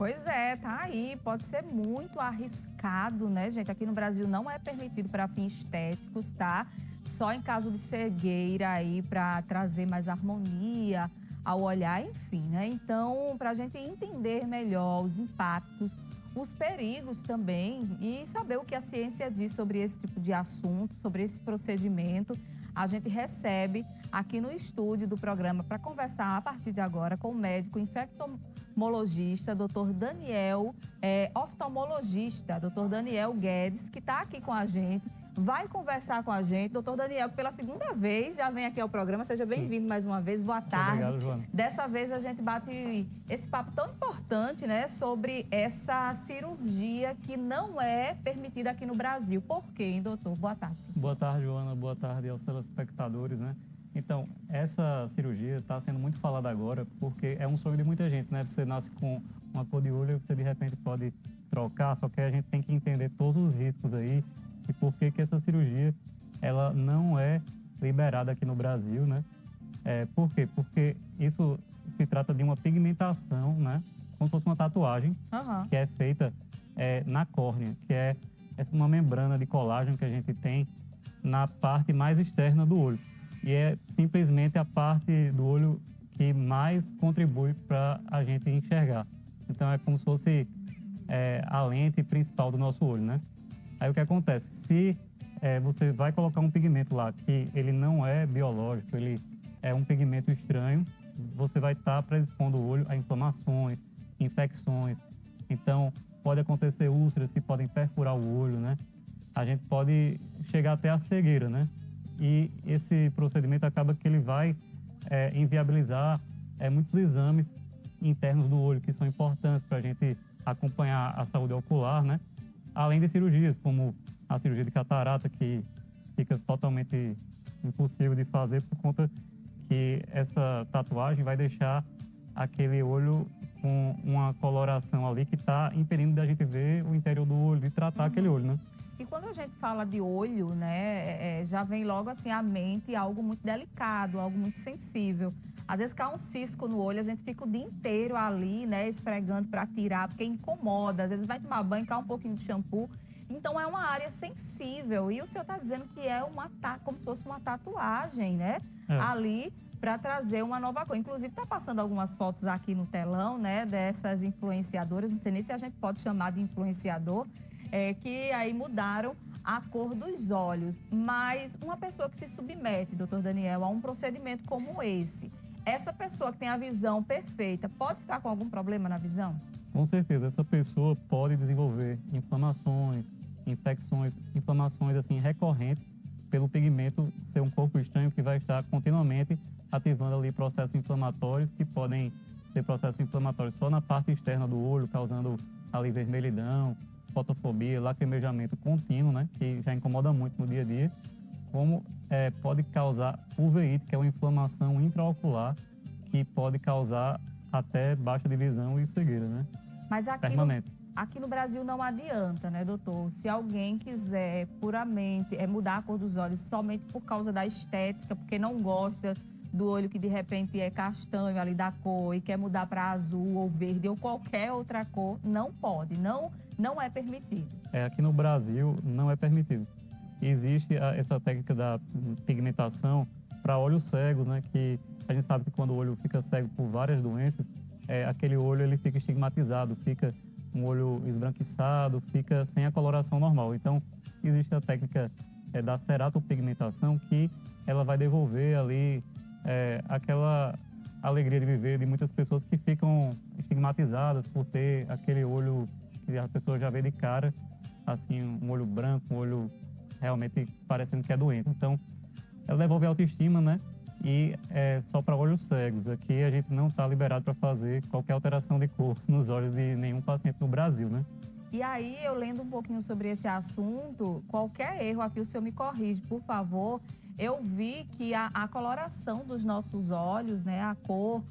Pois é, tá aí. Pode ser muito arriscado, né, gente? Aqui no Brasil não é permitido para fins estéticos, tá? Só em caso de cegueira aí, para trazer mais harmonia ao olhar, enfim, né? Então, para a gente entender melhor os impactos, os perigos também e saber o que a ciência diz sobre esse tipo de assunto, sobre esse procedimento, a gente recebe aqui no estúdio do programa para conversar a partir de agora com o médico infectomologista, doutor Daniel, oftalmologista, doutor Daniel Guedes, que está aqui com a gente, vai conversar com a gente. Doutor Daniel, que pela segunda vez já vem aqui ao programa, seja bem-vindo mais uma vez, boa tarde. Obrigado, Joana. Dessa vez a gente bate esse papo tão importante, né, sobre essa cirurgia que não é permitida aqui no Brasil. Por quê, hein, doutor? Boa tarde. Boa tarde, Joana. Boa tarde aos telespectadores, né? Então, essa cirurgia está sendo muito falada agora porque é um sonho de muita gente, né? Você nasce com uma cor de olho, você de repente pode trocar, só que a gente tem que entender todos os riscos aí e por que essa cirurgia ela não é liberada aqui no Brasil, né? Por quê? Porque isso se trata de uma pigmentação, né? Como se fosse uma tatuagem que é feita na córnea, que é uma membrana de colágeno que a gente tem na parte mais externa do olho. E é simplesmente a parte do olho que mais contribui para a gente enxergar. Então é como se fosse a lente principal do nosso olho, né? Aí o que acontece? Se você vai colocar um pigmento lá que ele não é biológico, ele é um pigmento estranho, você vai estar predispondo o olho a inflamações, infecções. Então pode acontecer úlceras que podem perfurar o olho, né? A gente pode chegar até a cegueira, né? E esse procedimento acaba que ele vai inviabilizar muitos exames internos do olho que são importantes para a gente acompanhar a saúde ocular, né? Além de cirurgias, como a cirurgia de catarata, que fica totalmente impossível de fazer por conta que essa tatuagem vai deixar aquele olho com uma coloração ali que está impedindo da gente ver o interior do olho, de tratar aquele olho, né? E quando a gente fala de olho, né, já vem logo assim à mente algo muito delicado, algo muito sensível. Às vezes cai um cisco no olho, a gente fica o dia inteiro ali, né, esfregando para tirar, porque incomoda. Às vezes vai tomar banho, cai um pouquinho de shampoo. Então é uma área sensível. E o senhor está dizendo que é como se fosse uma tatuagem, né? Ali para trazer uma nova cor. Inclusive está passando algumas fotos aqui no telão, né, dessas influenciadoras. Não sei nem se a gente pode chamar de influenciador. Que aí mudaram a cor dos olhos. Mas uma pessoa que se submete, doutor Daniel, a um procedimento como esse, essa pessoa que tem a visão perfeita, pode ficar com algum problema na visão? Com certeza, essa pessoa pode desenvolver inflamações, inflamações assim recorrentes pelo pigmento ser um corpo estranho que vai estar continuamente ativando ali processos inflamatórios que podem ser processos inflamatórios só na parte externa do olho, causando ali vermelhidão, fotofobia, lacrimejamento contínuo, né, que já incomoda muito no dia a dia, como pode causar uveíte, que é uma inflamação intraocular, que pode causar até baixa de visão e cegueira, né? Mas Permanente. Aqui no Brasil não adianta, né, doutor? Se alguém quiser puramente mudar a cor dos olhos somente por causa da estética, porque não gosta do olho que de repente é castanho ali da cor e quer mudar para azul ou verde ou qualquer outra cor, não pode, não é permitido. Aqui no Brasil não é permitido. Existe essa técnica da pigmentação para olhos cegos, né? Que a gente sabe que quando o olho fica cego por várias doenças, aquele olho ele fica estigmatizado, fica um olho esbranquiçado, fica sem a coloração normal. Então, existe a técnica da ceratopigmentação que ela vai devolver ali aquela alegria de viver de muitas pessoas que ficam estigmatizadas por ter aquele olho que a pessoa já vê de cara, assim, um olho branco, um olho realmente parecendo que é doente. Então, ela devolve a autoestima, né? E é só para olhos cegos. Aqui a gente não está liberado para fazer qualquer alteração de cor nos olhos de nenhum paciente no Brasil, né? E aí, eu lendo um pouquinho sobre esse assunto, qualquer erro aqui o senhor me corrige, por favor. Eu vi que a coloração dos nossos olhos, né, a cor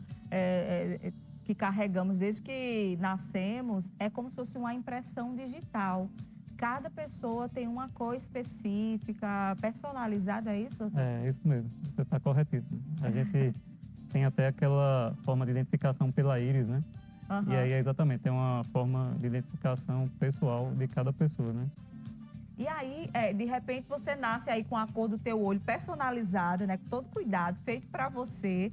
que carregamos desde que nascemos, é como se fosse uma impressão digital. Cada pessoa tem uma cor específica, personalizada, é isso? É isso mesmo, você está corretíssimo. A gente tem até aquela forma de identificação pela íris, né? E aí, exatamente, é uma forma de identificação pessoal de cada pessoa, né? E aí, de repente, você nasce aí com a cor do teu olho personalizada, né? Com todo cuidado, feito para você.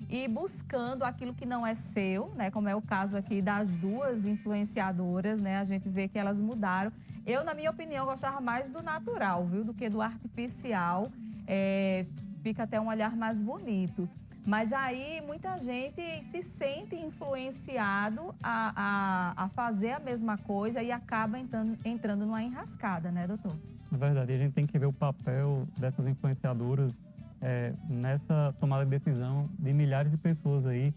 E buscando aquilo que não é seu, né? Como é o caso aqui das duas influenciadoras, né? A gente vê que elas mudaram. Eu, na minha opinião, gostava mais do natural, viu? Do que do artificial. Fica até um olhar mais bonito. Mas aí muita gente se sente influenciado a fazer a mesma coisa e acaba entrando numa enrascada, né, doutor? Na verdade, a gente tem que ver o papel dessas influenciadoras nessa tomada de decisão de milhares de pessoas aí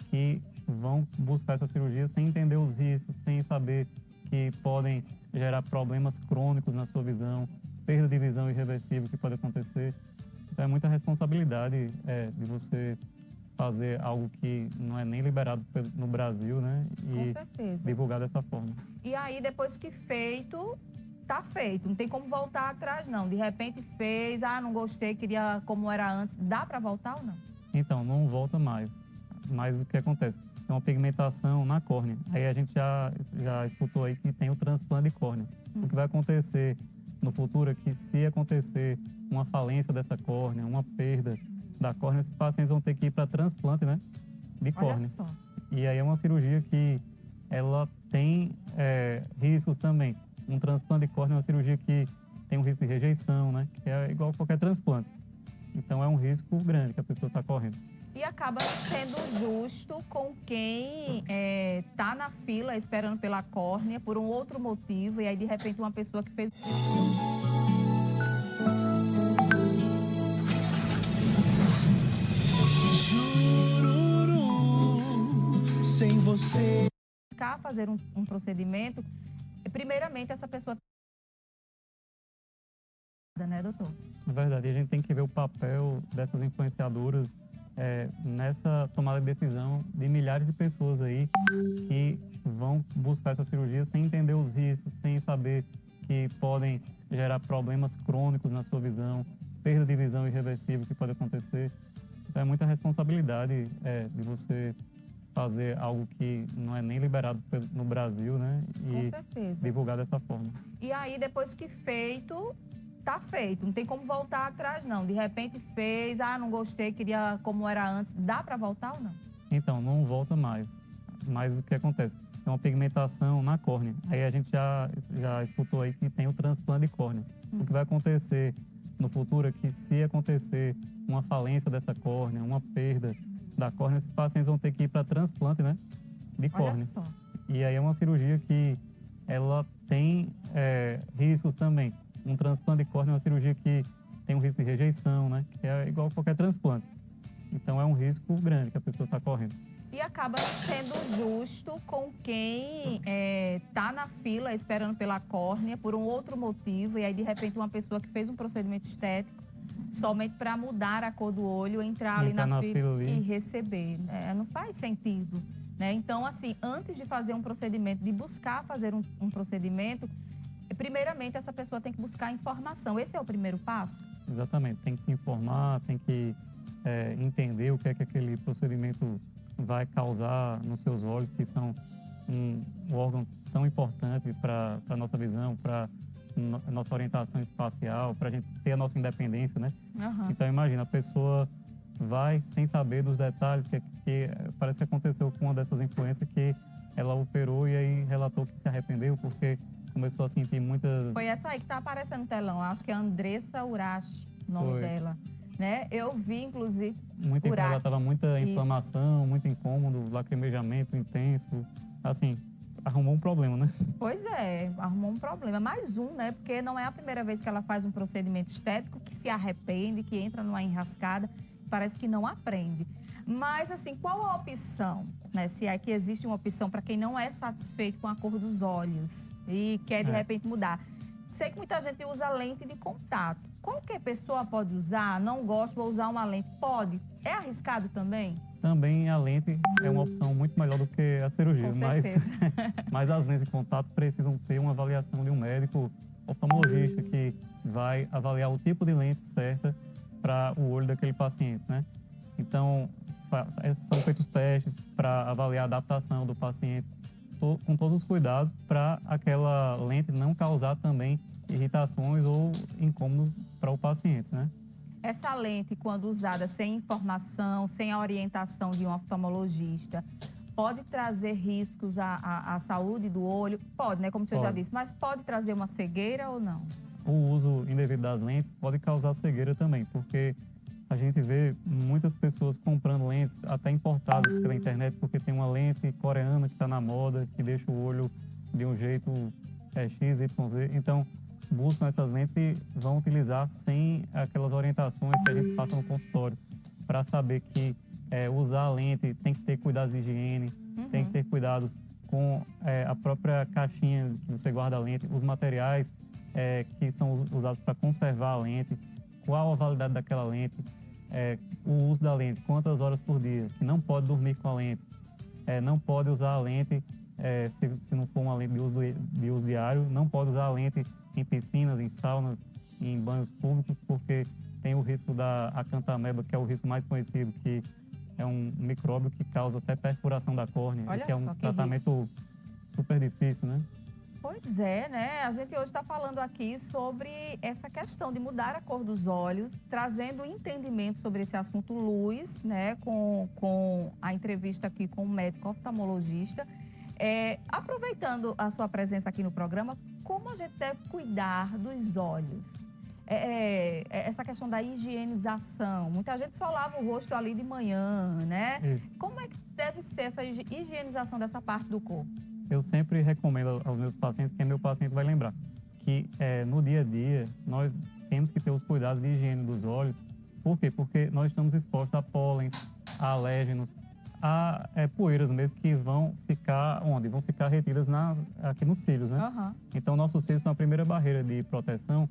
que vão buscar essa cirurgia sem entender os riscos, sem saber que podem gerar problemas crônicos na sua visão, perda de visão irreversível que pode acontecer. Então, é muita responsabilidade de você fazer algo que não é nem liberado no Brasil, né? Com E certeza. divulgar dessa forma. E aí, depois que feito, tá feito. Não tem como voltar atrás, não. De repente fez, não gostei, queria como era antes. Dá para voltar ou não? Então, não volta mais. Mas o que acontece? Tem uma pigmentação na córnea. Aí a gente já escutou aí que tem o transplante de córnea. O que vai acontecer no futuro é que, se acontecer uma falência dessa córnea, uma perda da córnea, esses pacientes vão ter que ir para transplante, né, de córnea. Olha só. E aí é uma cirurgia que ela tem riscos também. Um transplante de córnea é uma cirurgia que tem um risco de rejeição, né, que é igual a qualquer transplante. Então é um risco grande que a pessoa está correndo. E acaba sendo justo com quem tá na fila esperando pela córnea por um outro motivo, e aí de repente uma pessoa que fez sem você. buscar fazer um procedimento, primeiramente essa pessoa, né, doutor? Na verdade, a gente tem que ver o papel dessas influenciadoras nessa tomada de decisão de milhares de pessoas aí que vão buscar essa cirurgia sem entender os riscos, sem saber que podem gerar problemas crônicos na sua visão, perda de visão irreversível que pode acontecer. Então, é muita responsabilidade de você fazer algo que não é nem liberado no Brasil, né? Com E certeza. divulgar dessa forma. E aí, depois que feito, tá feito. Não tem como voltar atrás, não. De repente fez, não gostei, queria como era antes. Dá para voltar ou não? Então, não volta mais. Mas o que acontece? Tem uma pigmentação na córnea. Aí a gente já escutou aí que tem o transplante de córnea. O que vai acontecer no futuro é que, se acontecer uma falência dessa córnea, uma perda da córnea, esses pacientes vão ter que ir para transplante, né, de córnea. Olha só. E aí é uma cirurgia que ela tem riscos também. Um transplante de córnea é uma cirurgia que tem um risco de rejeição, né, que é igual a qualquer transplante. Então é um risco grande que a pessoa está correndo. E acaba sendo justo com quem tá na fila esperando pela córnea por um outro motivo, e aí de repente uma pessoa que fez um procedimento estético somente para mudar a cor do olho, entrar ali na fila e receber. Não faz sentido, né? Então, assim, antes de fazer um procedimento, de buscar fazer um procedimento, primeiramente essa pessoa tem que buscar informação. Esse é o primeiro passo? Exatamente, tem que se informar, tem que entender o que é que aquele procedimento vai causar nos seus olhos, que são um órgão tão importante para a nossa visão, para a nossa orientação espacial, para a gente ter a nossa independência, né? Então, imagina, a pessoa vai sem saber dos detalhes, que parece que aconteceu com uma dessas influências, que ela operou e aí relatou que se arrependeu porque começou a sentir muitas... Foi essa aí que tá aparecendo no telão, acho que é Andressa Urashi, o nome dela. Né? Eu vi, inclusive, ela estava muita inflamação, muito incômodo, lacrimejamento intenso, assim, arrumou um problema, né? Pois é, arrumou um problema. Mais um, né? Porque não é a primeira vez que ela faz um procedimento estético, que se arrepende, que entra numa enrascada, parece que não aprende. Mas, assim, qual a opção, né? Se é que existe uma opção para quem não é satisfeito com a cor dos olhos e quer, de repente, mudar. Sei que muita gente usa lente de contato. Qualquer pessoa pode usar? Não gosto, vou usar uma lente. Pode? É arriscado também? Também a lente é uma opção muito melhor do que a cirurgia. Com certeza. Mas as lentes de contato precisam ter uma avaliação de um médico oftalmologista que vai avaliar o tipo de lente certa para o olho daquele paciente, né? Então, são feitos testes para avaliar a adaptação do paciente, com todos os cuidados para aquela lente não causar também irritações ou incômodos para o paciente, né? Essa lente, quando usada sem informação, sem a orientação de um oftalmologista, pode trazer riscos à saúde do olho? Pode, né? Como você já disse, mas pode trazer uma cegueira ou não? O uso indevido das lentes pode causar cegueira também, porque a gente vê muitas pessoas comprando lentes, até importadas pela internet, porque tem uma lente coreana que está na moda, que deixa o olho de um jeito X, Y, Z. Então, buscam essas lentes e vão utilizar sem aquelas orientações que a gente passa no consultório, para saber que usar a lente tem que ter cuidados de higiene, tem que ter cuidados com a própria caixinha que você guarda a lente, os materiais que são usados para conservar a lente, qual a validade daquela lente, o uso da lente, quantas horas por dia, que não pode dormir com a lente, não pode usar a lente, se não for uma lente de uso diário, não pode usar a lente em piscinas, em saunas, em banhos públicos, porque tem o risco da acantameba, que é o risco mais conhecido, que é um micróbio que causa até perfuração da córnea, que é um tratamento super difícil, né? Pois é, né? A gente hoje está falando aqui sobre essa questão de mudar a cor dos olhos, trazendo entendimento sobre esse assunto luz, né? Com a entrevista aqui com o médico oftalmologista. Aproveitando a sua presença aqui no programa, como a gente deve cuidar dos olhos? Essa questão da higienização. Muita gente só lava o rosto ali de manhã, né? Isso. Como é que deve ser essa higienização dessa parte do corpo? Eu sempre recomendo aos meus pacientes, que meu paciente vai lembrar, que no dia a dia nós temos que ter os cuidados de higiene dos olhos. Por quê? Porque nós estamos expostos a pólens, a alérgenos, a poeiras mesmo que vão ficar onde? Vão ficar retidas aqui nos cílios, né? Uhum. Então, nossos cílios são a primeira barreira de proteção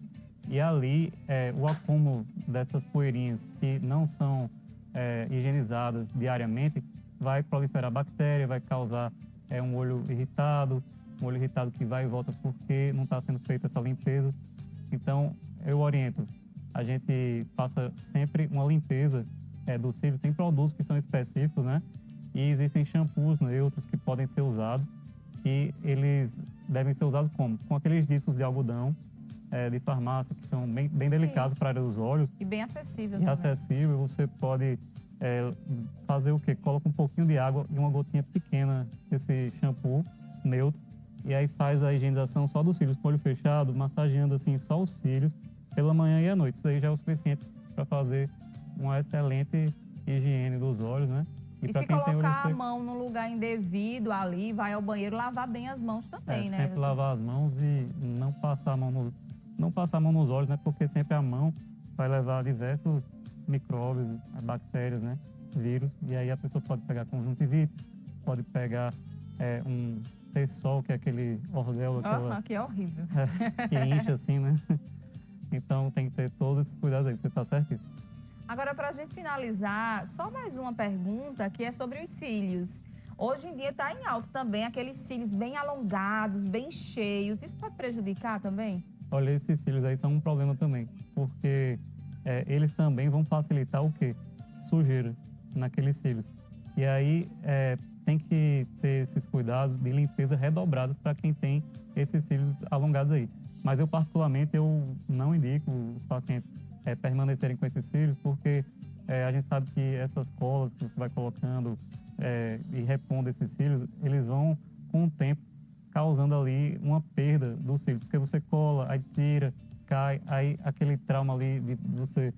e ali o acúmulo dessas poeirinhas que não são higienizadas diariamente vai proliferar bactéria, vai causar um olho irritado que vai e volta porque não está sendo feita essa limpeza. Então, eu oriento, a gente passa sempre uma limpeza dos cílios. Tem produtos que são específicos, né? E existem shampoos neutros que podem ser usados, que eles devem ser usados como? Com aqueles discos de algodão de farmácia, que são bem delicados para a área dos olhos. E bem acessível E também. acessível, você pode fazer o quê? Coloca um pouquinho de água e uma gotinha pequena desse shampoo neutro, e aí faz a higienização só dos cílios com o olho fechado, massageando assim só os cílios pela manhã e à noite. Isso aí já é o suficiente para fazer uma excelente higiene dos olhos, né? E se colocar a mão num lugar indevido ali, vai ao banheiro, lavar bem as mãos também, né? Sempre lavar as mãos e não passar a mão nos olhos, né? Porque sempre a mão vai levar diversos micróbios, bactérias, né? Vírus. E aí a pessoa pode pegar conjuntivite, pode pegar um terçol, que é aquele ordel, que é horrível. que incha assim, né? Então tem que ter todos esses cuidados aí, você tá certíssimo. Agora, para a gente finalizar, só mais uma pergunta que é sobre os cílios. Hoje em dia está em alta também aqueles cílios bem alongados, bem cheios. Isso pode prejudicar também? Olha, esses cílios aí são um problema também, porque eles também vão facilitar o quê? Sujeira naqueles cílios. E aí tem que ter esses cuidados de limpeza redobrados para quem tem esses cílios alongados aí. Mas eu, particularmente, eu não indico os pacientes permanecerem com esses cílios, porque a gente sabe que essas colas que você vai colocando e repondo esses cílios, eles vão, com o tempo, causando ali uma perda dos cílios, porque você cola, aí tira, cai, aí aquele trauma ali de você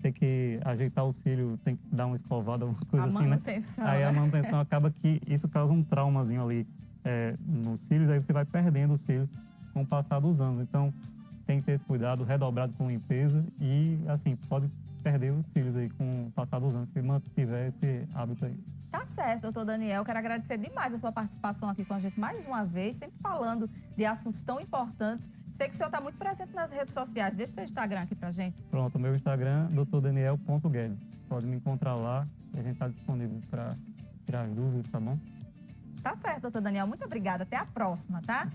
ter que ajeitar o cílio, tem que dar uma escovada, alguma coisa assim, né? Aí a manutenção acaba que isso causa um traumazinho ali nos cílios, aí você vai perdendo os cílios com o passar dos anos. Então, tem que ter esse cuidado redobrado com limpeza e, assim, pode perder os cílios aí com o passar dos anos, se mantiver esse hábito aí. Tá certo, doutor Daniel. Quero agradecer demais a sua participação aqui com a gente mais uma vez, sempre falando de assuntos tão importantes. Sei que o senhor está muito presente nas redes sociais. Deixa o seu Instagram aqui pra gente. Pronto, o meu Instagram, drdaniel.guedes. Pode me encontrar lá e a gente está disponível para tirar as dúvidas, tá bom? Tá certo, doutor Daniel. Muito obrigada. Até a próxima, tá?